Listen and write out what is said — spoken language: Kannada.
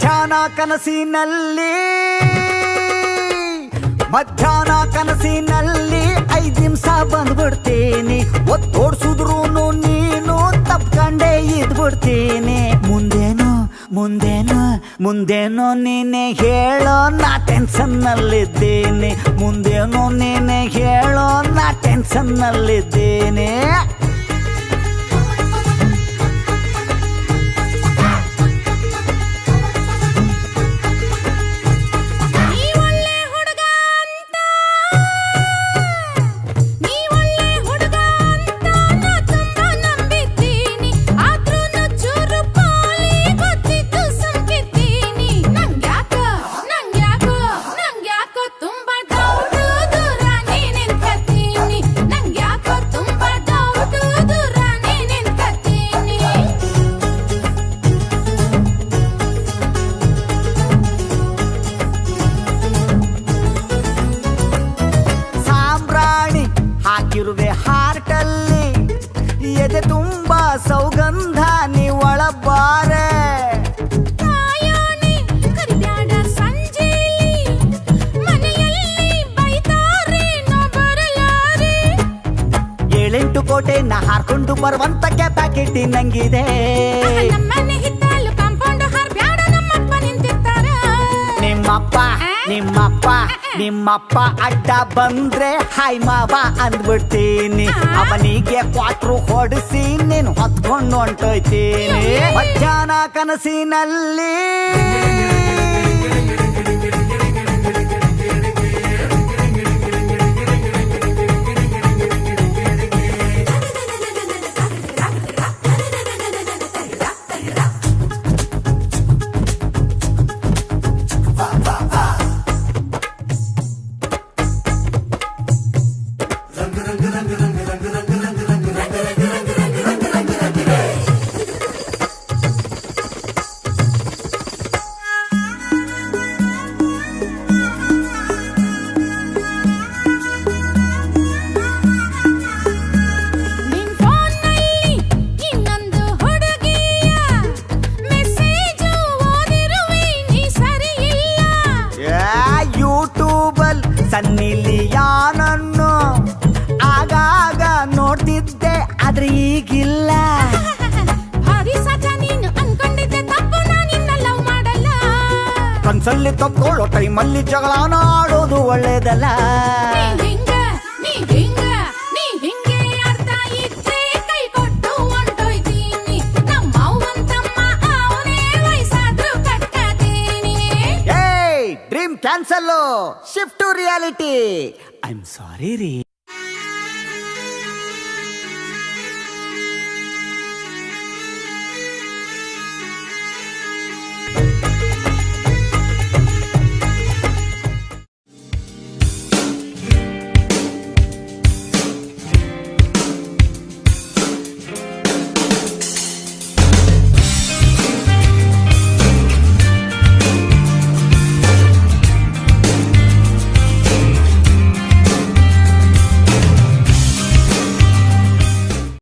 ಮಧ್ಯಾಹ್ನ ಕನಸಿನಲ್ಲಿ 5 ನಿಮಿಷ ಬಂದ್ಬಿಡ್ತೀನಿ. ಒತ್ತೋಡ್ಸುದ್ರು ನೀನು ತಪ್ಕಂಡೇ ಇದ್ಬಿಡ್ತೀನಿ. ಮುಂದೇನೋ ನೀನೆ ಹೇಳೋ, ನಾ ಟೆನ್ಷನ್ನಲ್ಲಿದ್ದೀನಿ. ಮುಂದೇನೋ ನೀನೆ ಹೇಳೋ, ನಾ ಟೆನ್ಷನ್ನಲ್ಲಿದ್ದೀನಿ. ಹಾಕಿರುವೆ ಹಾರ್ಟಲ್ಲಿ ಎದೆ ತುಂಬ ಸೌಗಂಧ, ನೀ ಒಳಬಾರೆ. ಏಳೆಂಟು ಕೋಟೆ ನಾ ಹಾರ್ಕೊಂಡು ಬರುವಂತ ಕ್ಯಾಪಾಸಿಟಿ ನಂಗಿದೆ. ನಿಮ್ಮಪ್ಪ ಅಡ್ಡ ಬಂದ್ರೆ ಹಾಯ್ ಮಾವ ಅಂದ್ಬಿಡ್ತೀನಿ. ಅವನಿಗೆ ಕ್ವಾಟ್ರು ಹೊಡಿಸಿ ನೀನು ಹೊತ್ಕೊಂಡು ಹೊಂಟೋಯ್ತೀನಿ. ಮಧ್ಯಾಹ್ನ ಕನಸಿನಲ್ಲಿ ಸನ್ನಿಲಿಯಾನನ್ನು ಆಗಾಗ ನೋಡ್ತಿದ್ದೆ, ಆದ್ರೆ ಈಗಿಲ್ಲ. ಕನ್ಸಲ್ಲಿ ತಪ್ಕೊಳ್ಳೋ ಟೈಮಲ್ಲಿ ಜಗಳನ ಆಡೋದು ಒಳ್ಳೇದಲ್ಲ. Dream cancel, shift to reality. I am sorry ರೀ.